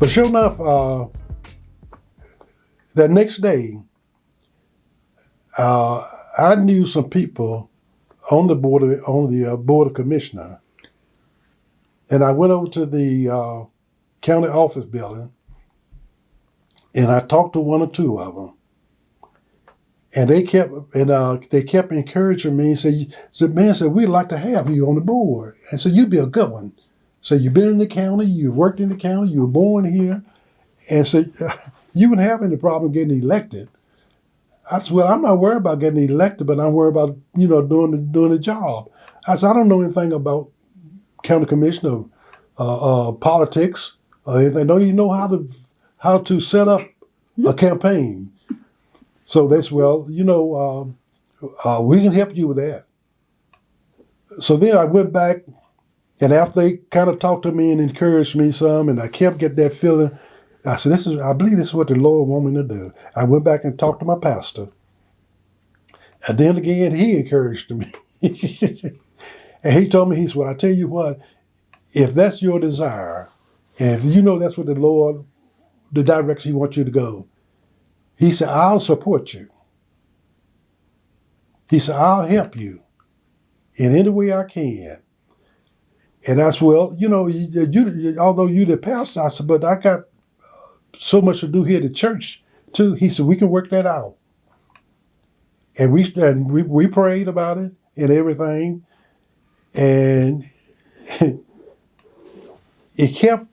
But sure enough, that next day, I knew some people on the board of commissioner, and I went over to the county office building, and I talked to one or two of them, and they kept encouraging me. Said, man, we'd like to have you on the board, and said you'd be a good one. So you've been in the county, you worked in the county, you were born here, and said you wouldn't have any problem getting elected. I said, well, I'm not worried about getting elected, but I'm worried about doing the job. I said, I don't know anything about county commissioner politics or anything. Don't even know how to set up a campaign. So they said, well, we can help you with that. So then I went back, and after they kind of talked to me and encouraged me some, and I kept getting that feeling, I said, I believe this is what the Lord wants me to do. I went back and talked to my pastor. And then again, he encouraged me. And he told me, he said, well, I tell you what, if that's your desire, and if you know that's what the direction he wants you to go, he said, I'll support you. He said, I'll help you in any way I can. And I said, well, although you're the pastor, I said, but I got so much to do here at the church too. He said, we can work that out. And we prayed about it and everything. And it kept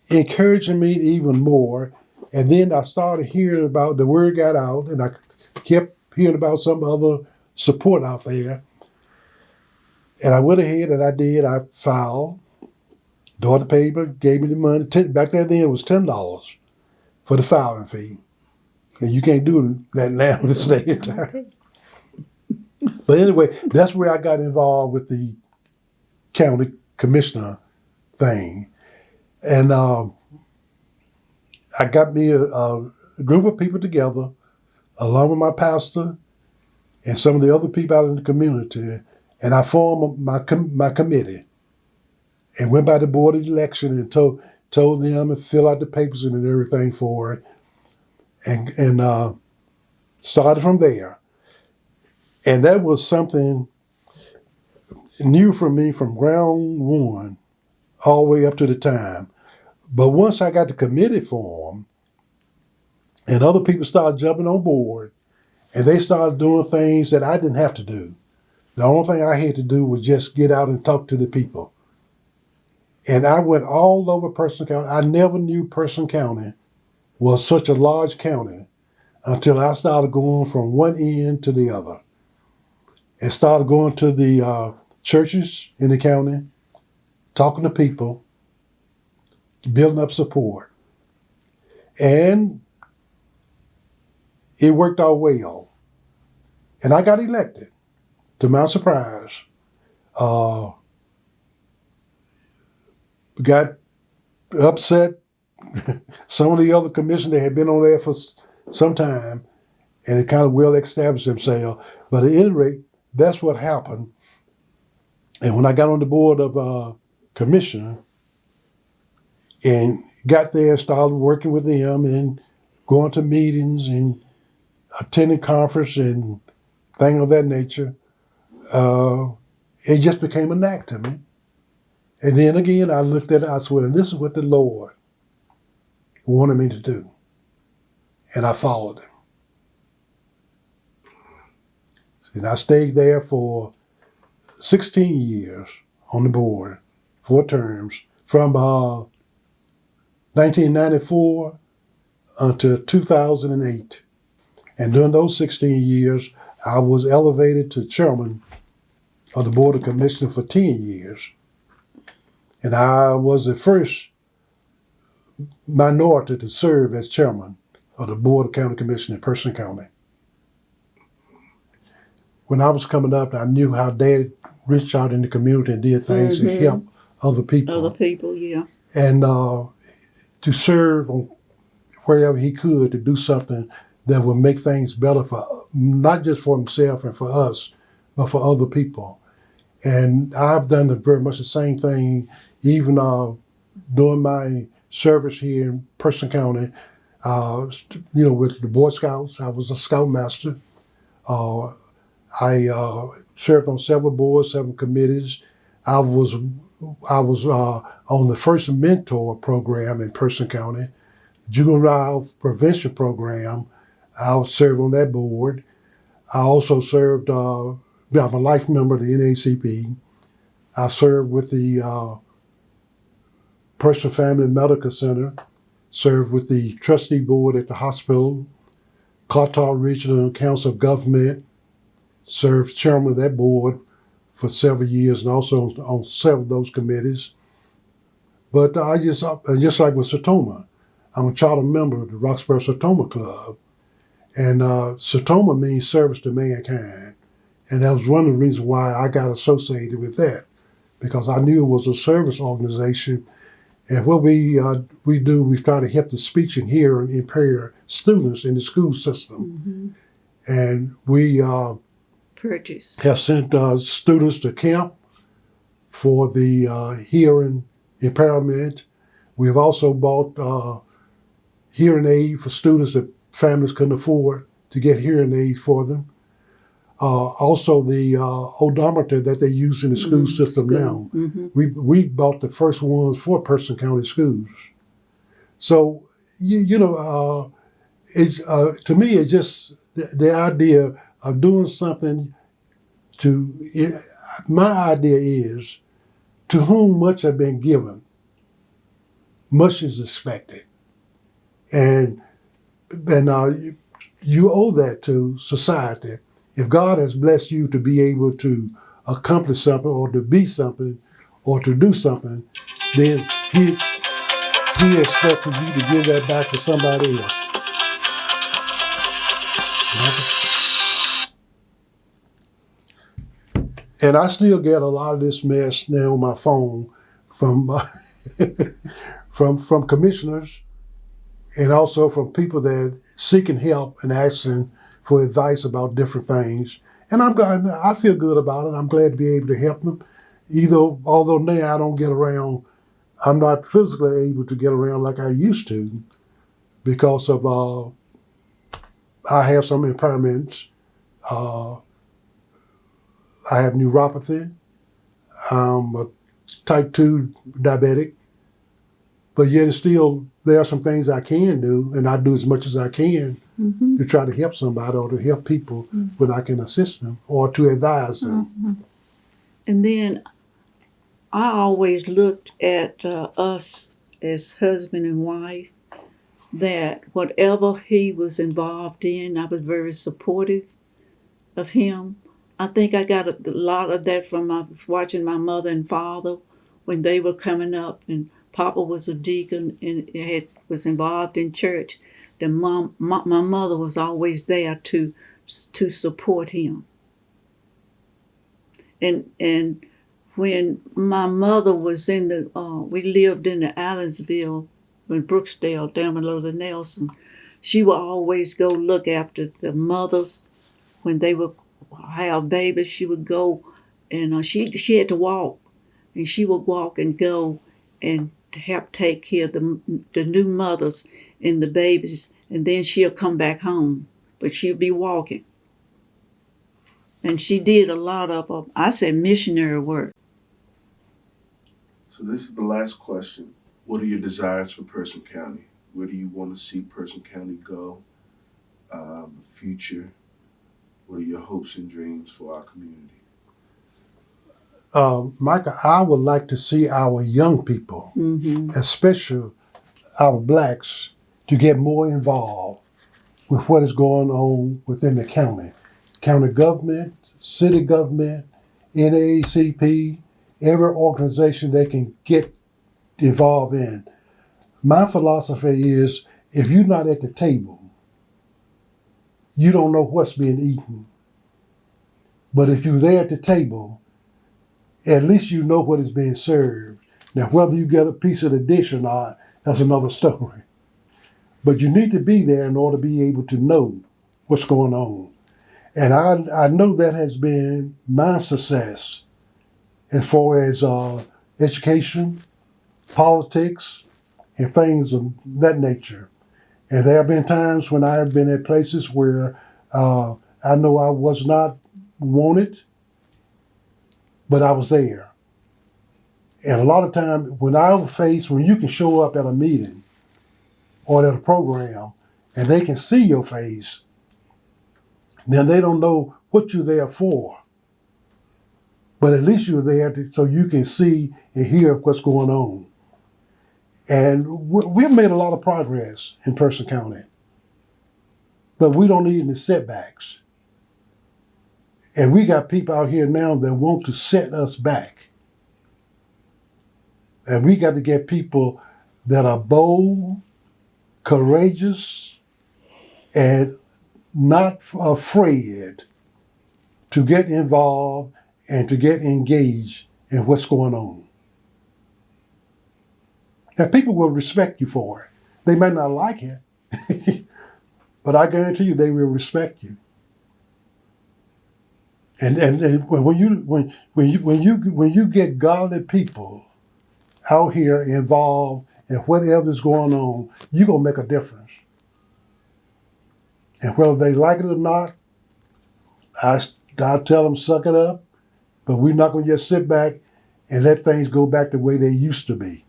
encouraging me even more. And then I started hearing about, the word got out, and I kept hearing about some other support out there. And I went ahead and I filed. Dorothy paper gave me the money. Back then it was $10 for the filing fee. And you can't do that now this day and time. But anyway, that's where I got involved with the county commissioner thing. And I got me a group of people together, along with my pastor and some of the other people out in the community, and I formed my committee and went by the board of election and told them to fill out the papers and everything for it, and started from there. And that was something new for me from ground one all the way up to the time. But once I got the committee formed and other people started jumping on board and they started doing things that I didn't have to do. The only thing I had to do was just get out and talk to the people. And I went all over Person County. I never knew Person County was such a large county until I started going from one end to the other. And started going to the churches in the county, talking to people, building up support. And it worked out well. And I got elected, to my surprise. Got upset. Some of the other commissioners had been on there for some time, and it kind of well established themselves. But at any rate, that's what happened. And when I got on the board of commission and got there and started working with them and going to meetings and attending conference and things of that nature, it just became a knack to me. And then again, I looked at it, I said, and this is what the Lord wanted me to do. And I followed him. And I stayed there for 16 years on the board, 4 terms, from 1994 until 2008. And during those 16 years, I was elevated to chairman of the Board of Commissioners for 10 years. And I was the first minority to serve as chairman of the Board of County Commission in Person County. When I was coming up, I knew how Dad reached out in the community and did things to help other people. Other people, yeah. And to serve wherever he could to do something that would make things better for not just for himself and for us, but for other people. And I've done very much the same thing, even during my service here in Person County. With the Boy Scouts, I was a Scoutmaster. I served on several boards, several committees. I was on the first mentor program in Person County, juvenile prevention program. I served on that board. I also served. I'm a life member of the NAACP. I served with the Person Family Medical Center. Served with the trustee board at the hospital. Carter Regional Council of Government. Served chairman of that board for several years, and also on several of those committees. But I just like with Sertoma, I'm a charter member of the Roxborough Sertoma Club, and Sertoma means service to mankind, and that was one of the reasons why I got associated with that, because I knew it was a service organization, and what we do, we try to help the speech and hearing impaired students in the school system, and we have sent students to camp for the hearing impairment. We've also bought hearing aid for students that families couldn't afford to get hearing aid for them. Also, the odometer that they use in the school system now. We bought the first ones for Person County schools. So, it's to me, it's just the idea of doing something my idea is, to whom much has been given, much is expected. And you owe that to society. If God has blessed you to be able to accomplish something or to be something or to do something, then he expects for you to give that back to somebody else. And I still get a lot of this mess now on my phone from from commissioners, and also from people that seeking help and asking for advice about different things. And I feel good about it. I'm glad to be able to help them. Although now I don't get around, I'm not physically able to get around like I used to because of I have some impairments. I have neuropathy. I'm a type 2 diabetic. But yet still, there are some things I can do, and I do as much as I can to try to help somebody or to help people when I can assist them or to advise them. And then I always looked at us as husband and wife, that whatever he was involved in, I was very supportive of him. I think I got a lot of that from watching my mother and father when they were coming up, and Papa was a deacon and was involved in church. My mother was always there to support him. And when my mother was we lived in the Allensville, in Brooksdale, down below the Nelson. She would always go look after the mothers when they would have babies. She would go, and she had to walk, and she would walk and go and help take care of the new mothers and the babies, and then she'll come back home, but she'll be walking. And she did a lot of, I said, missionary work. So this is the last question. What are your desires for Person County? Where do you want to see Person County go? The future. What are your hopes and dreams for our community? Micah, I would like to see our young people, especially our blacks, to get more involved with what is going on within the county. County government, city government, NAACP, every organization they can get involved in. My philosophy is, if you're not at the table, you don't know what's being eaten. But if you're there at the table, at least you know what is being served. Now, whether you get a piece of the dish or not, that's another story. But you need to be there in order to be able to know what's going on. And I know that has been my success as far as education, politics, and things of that nature. And there have been times when I have been at places where I know I was not wanted, but I was there. And a lot of times when you can show up at a meeting or at a program and they can see your face, then they don't know what you're there for. But at least you're there so you can see and hear what's going on. And we've made a lot of progress in Person County, but we don't need any setbacks. And we got people out here now that want to set us back. And we got to get people that are bold, courageous, and not afraid to get involved and to get engaged in what's going on. And people will respect you for it. They may not like it, but I guarantee you they will respect you. And when you get godly people out here involved in whatever's going on, you're gonna make a difference. And whether they like it or not, I tell them suck it up, but we're not gonna just sit back and let things go back the way they used to be.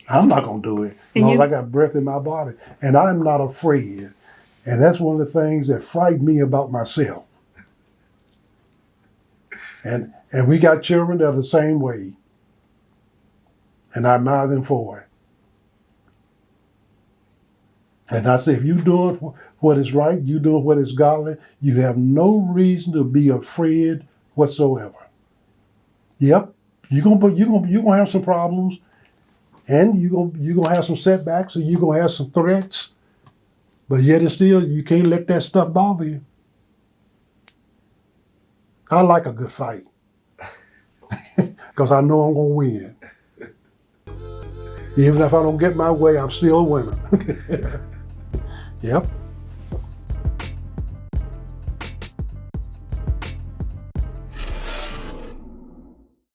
I'm not gonna do it as long as I got breath in my body, and I'm not afraid. And that's one of the things that frightened me about myself. And we got children that are the same way, and I admire them for it. And I say, if you're doing what is right, you're doing what is godly, you have no reason to be afraid whatsoever. Yep, you're gonna have some problems, and you're gonna have some setbacks, and you're gonna have some threats. But yet and still, you can't let that stuff bother you. I like a good fight because I know I'm gonna win. Even if I don't get my way, I'm still winning. Yep.